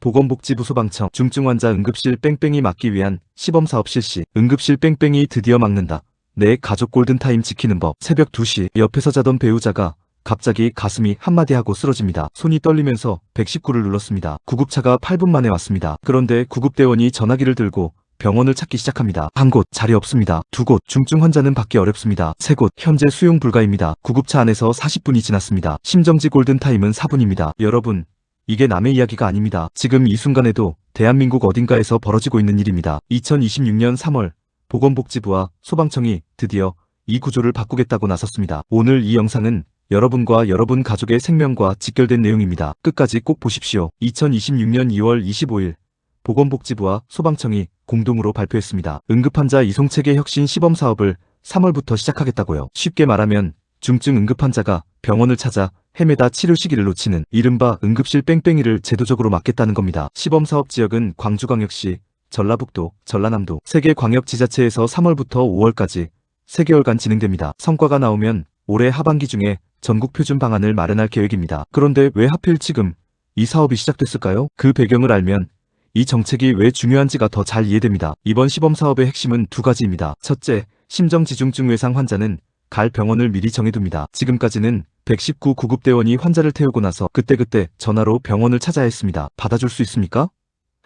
보건복지부 소방청 중증환자 응급실 뺑뺑이 막기 위한 시범사업 실시. 응급실 뺑뺑이 드디어 막는다. 내 가족 골든타임 지키는 법. 새벽 2시 옆에서 자던 배우자가 갑자기 가슴이 한마디 하고 쓰러집니다. 손이 떨리면서 119를 눌렀습니다. 구급차가 8분 만에 왔습니다. 그런데 구급대원이 전화기를 들고 병원을 찾기 시작합니다. 한 곳 자리 없습니다. 두 곳 중증 환자는 받기 어렵습니다. 세 곳 현재 수용 불가입니다. 구급차 안에서 40분이 지났습니다. 심정지 골든타임은 4분입니다. 여러분, 이게 남의 이야기가 아닙니다. 지금 이 순간에도 대한민국 어딘가에서 벌어지고 있는 일입니다. 2026년 3월 보건복지부와 소방청이 드디어 이 구조를 바꾸겠다고 나섰습니다. 오늘 이 영상은 여러분과 여러분 가족의 생명과 직결된 내용입니다. 끝까지 꼭 보십시오. 2026년 2월 25일 보건복지부와 소방청이 공동으로 발표했습니다. 응급환자 이송체계 혁신 시범사업을 3월부터 시작하겠다고요. 쉽게 말하면 중증 응급환자가 병원을 찾아 헤매다 치료 시기를 놓치는 이른바 응급실 뺑뺑이를 제도적으로 막겠다는 겁니다. 시범사업 지역은 광주광역시, 전라북도, 전라남도 3개 광역지자체에서 3월부터 5월까지 3개월간 진행됩니다. 성과가 나오면 올해 하반기 중에 전국 표준 방안을 마련할 계획입니다. 그런데 왜 하필 지금 이 사업이 시작됐을까요? 그 배경을 알면 이 정책이 왜 중요한지가 더 잘 이해됩니다. 이번 시범사업의 핵심은 두 가지입니다. 첫째, 심정지중증 외상 환자는 갈 병원을 미리 정해둡니다. 지금까지는 119 구급대원이 환자를 태우고 나서 그때그때 전화로 병원을 찾아야 했습니다. 받아줄 수 있습니까?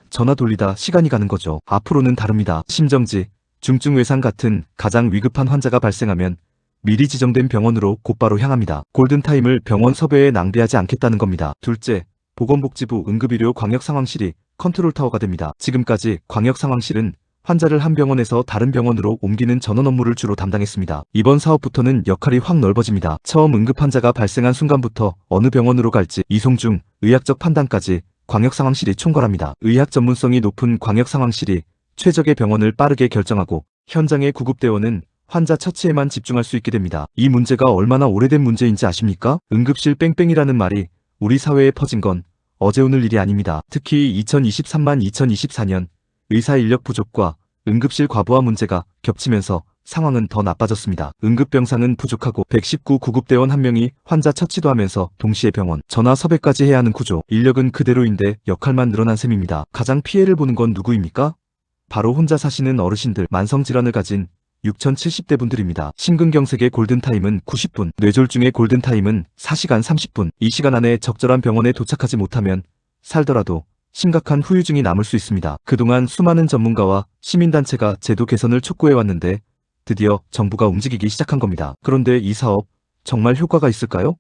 전화 돌리다 시간이 가는 거죠. 앞으로는 다릅니다. 심정지, 중증 외상 같은 가장 위급한 환자가 발생하면 미리 지정된 병원으로 곧바로 향합니다. 골든타임을 병원 섭외에 낭비하지 않겠다는 겁니다. 둘째, 보건복지부 응급의료 광역상황실이 컨트롤타워가 됩니다. 지금까지 광역상황실은 환자를 한 병원에서 다른 병원으로 옮기는 전원 업무를 주로 담당했습니다. 이번 사업부터는 역할이 확 넓어집니다. 처음 응급환자가 발생한 순간부터 어느 병원으로 갈지 이송 중 의학적 판단까지 광역상황실이 총괄합니다. 의학 전문성이 높은 광역상황실이 최적의 병원을 빠르게 결정하고 현장의 구급대원은 환자 처치에만 집중할 수 있게 됩니다. 이 문제가 얼마나 오래된 문제인지 아십니까? 응급실 뺑뺑이라는 말이 우리 사회에 퍼진 건 어제 오늘 일이 아닙니다. 특히 2024년 의사 인력 부족과 응급실 과부하 문제가 겹치면서 상황은 더 나빠졌습니다. 응급병상은 부족하고 119 구급대원 1명이 환자 처치도 하면서 동시에 병원, 전화 섭외까지 해야 하는 구조. 인력은 그대로인데 역할만 늘어난 셈입니다. 가장 피해를 보는 건 누구입니까? 바로 혼자 사시는 어르신들, 만성질환을 가진 6070대 분들입니다. 심근경색의 골든타임은 90분, 뇌졸중의 골든타임은 4시간 30분. 이 시간 안에 적절한 병원에 도착하지 못하면 살더라도 심각한 후유증이 남을 수 있습니다. 그동안 수많은 전문가와 시민단체가 제도 개선을 촉구해왔는데 드디어 정부가 움직이기 시작한 겁니다. 그런데 이 사업 정말 효과가 있을까요?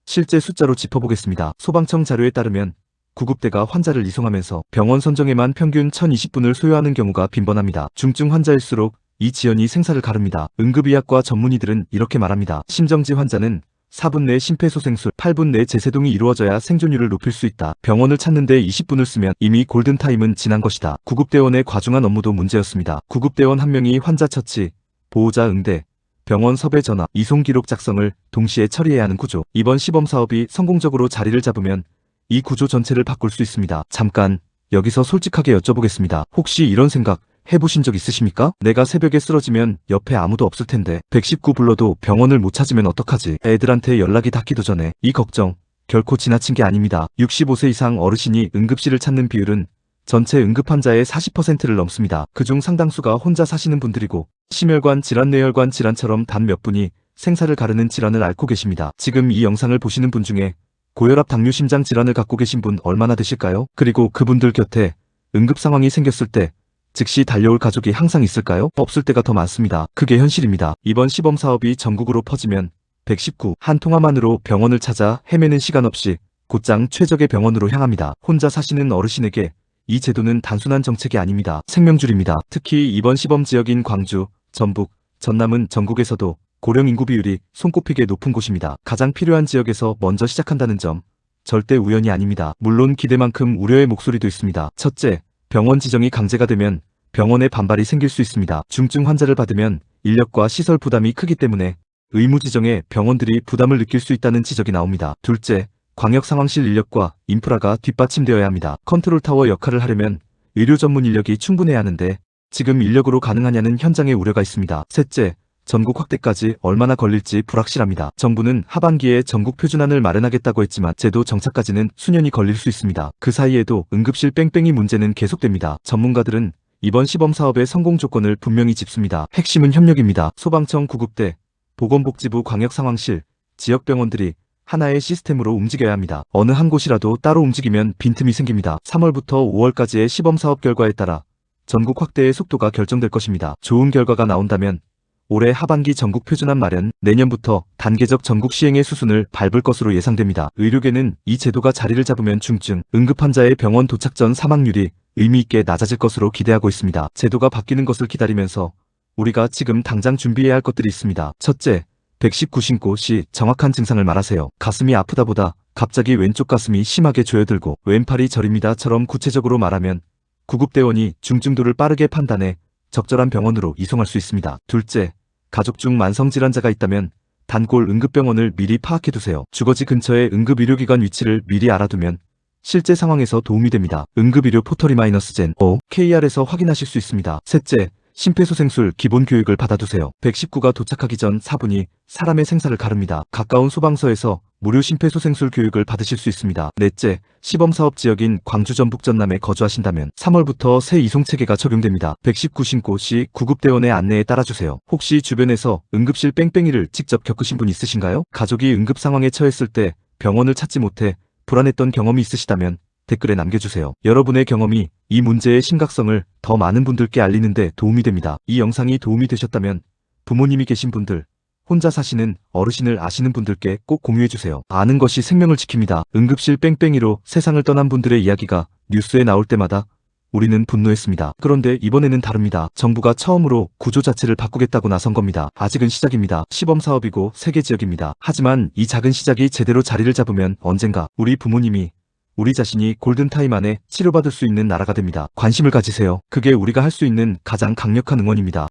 실제 숫자로 짚어보겠습니다. 소방청 자료에 따르면 구급대가 환자를 이송하면서 병원 선정에만 평균 1020분을 소요하는 경우가 빈번합니다. 중증 환자일수록 이 지연이 생사를 가릅니다. 응급의학과 전문의들은 이렇게 말합니다. 심정지 환자는 4분 내 심폐소생술, 8분 내 제세동이 이루어져야 생존율을 높일 수 있다. 병원을 찾는데 20분을 쓰면 이미 골든타임은 지난 것이다. 구급대원의 과중한 업무도 문제였습니다. 구급대원 1명이 환자 처치, 보호자 응대, 병원 섭외 전화, 이송 기록 작성을 동시에 처리해야 하는 구조. 이번 시범사업이 성공적으로 자리를 잡으면 이 구조 전체를 바꿀 수 있습니다. 잠깐 여기서 솔직하게 여쭤보겠습니다. 혹시 이런 생각 해보신 적 있으십니까? 내가 새벽에 쓰러지면 옆에 아무도 없을 텐데 119 불러도 병원을 못 찾으면 어떡하지? 애들한테 연락이 닿기도 전에. 이 걱정 결코 지나친 게 아닙니다. 65세 이상 어르신이 응급실을 찾는 비율은 전체 응급환자의 40%를 넘습니다. 그중 상당수가 혼자 사시는 분들이고 심혈관 질환, 뇌혈관 질환처럼 단 몇 분이 생사를 가르는 질환을 앓고 계십니다. 지금 이 영상을 보시는 분 중에 고혈압, 당뇨, 심장 질환을 갖고 계신 분 얼마나 되실까요? 그리고 그분들 곁에 응급 상황이 생겼을 때 즉시 달려올 가족이 항상 있을까요? 없을 때가 더 많습니다. 그게 현실입니다. 이번 시범사업이 전국으로 퍼지면 119 한 통화만으로 병원을 찾아 헤매는 시간 없이 곧장 최적의 병원으로 향합니다. 혼자 사시는 어르신에게 이 제도는 단순한 정책이 아닙니다. 생명줄입니다. 특히 이번 시범 지역인 광주, 전북, 전남은 전국에서도 고령 인구 비율이 손꼽히게 높은 곳입니다. 가장 필요한 지역에서 먼저 시작한다는 점 절대 우연이 아닙니다. 물론 기대만큼 우려의 목소리도 있습니다. 첫째, 병원 지정이 강제가 되면 병원에 반발이 생길 수 있습니다. 중증 환자를 받으면 인력과 시설 부담이 크기 때문에 의무 지정에 병원들이 부담을 느낄 수 있다는 지적이 나옵니다. 둘째, 광역상황실 인력과 인프라가 뒷받침되어야 합니다. 컨트롤타워 역할을 하려면 의료 전문 인력이 충분해야 하는데 지금 인력으로 가능하냐는 현장의 우려가 있습니다. 셋째, 전국 확대까지 얼마나 걸릴지 불확실합니다. 정부는 하반기에 전국 표준안을 마련하겠다고 했지만 제도 정착까지는 수년이 걸릴 수 있습니다. 그 사이에도 응급실 뺑뺑이 문제는 계속됩니다. 전문가들은 이번 시범사업의 성공 조건을 분명히 짚습니다. 핵심은 협력입니다. 소방청, 구급대, 보건복지부, 광역상황실, 지역병원들이 하나의 시스템으로 움직여야 합니다. 어느 한 곳이라도 따로 움직이면 빈틈이 생깁니다. 3월부터 5월까지의 시범사업 결과에 따라 전국 확대의 속도가 결정될 것입니다. 좋은 결과가 나온다면 올해 하반기 전국 표준안 마련, 내년부터 단계적 전국 시행의 수순을 밟을 것으로 예상됩니다. 의료계는 이 제도가 자리를 잡으면 중증, 응급 환자의 병원 도착 전 사망률이 의미있게 낮아질 것으로 기대하고 있습니다. 제도가 바뀌는 것을 기다리면서 우리가 지금 당장 준비해야 할 것들이 있습니다. 첫째, 119 신고 시 정확한 증상을 말하세요. 가슴이 아프다보다 갑자기 왼쪽 가슴이 심하게 조여들고 왼팔이 저립니다처럼 구체적으로 말하면 구급대원이 중증도를 빠르게 판단해 적절한 병원으로 이송할 수 있습니다. 둘째, 가족 중 만성질환자가 있다면 단골 응급병원을 미리 파악해두세요. 주거지 근처의 응급의료기관 위치를 미리 알아두면 실제 상황에서 도움이 됩니다. 응급의료 포털이 -젠5 KR에서 확인하실 수 있습니다. 셋째, 심폐소생술 기본 교육을 받아두세요. 119가 도착하기 전 4분이 사람의 생사를 가릅니다. 가까운 소방서에서 무료 심폐소생술 교육을 받으실 수 있습니다. 넷째, 시범사업 지역인 광주, 전북, 전남에 거주하신다면 3월부터 새 이송체계가 적용됩니다. 119 신고 시 구급대원의 안내에 따라주세요. 혹시 주변에서 응급실 뺑뺑이를 직접 겪으신 분 있으신가요? 가족이 응급 상황에 처했을 때 병원을 찾지 못해 불안했던 경험이 있으시다면 댓글에 남겨주세요. 여러분의 경험이 이 문제의 심각성을 더 많은 분들께 알리는 데 도움이 됩니다. 이 영상이 도움이 되셨다면 부모님이 계신 분들, 혼자 사시는 어르신을 아시는 분들께 꼭 공유해주세요. 아는 것이 생명을 지킵니다. 응급실 뺑뺑이로 세상을 떠난 분들의 이야기가 뉴스에 나올 때마다 우리는 분노했습니다. 그런데 이번에는 다릅니다. 정부가 처음으로 구조 자체를 바꾸겠다고 나선 겁니다. 아직은 시작입니다. 시범사업이고 세계 지역입니다. 하지만 이 작은 시작이 제대로 자리를 잡으면 언젠가 우리 부모님이, 우리 자신이 골든타임 안에 치료받을 수 있는 나라가 됩니다. 관심을 가지세요. 그게 우리가 할 수 있는 가장 강력한 응원입니다.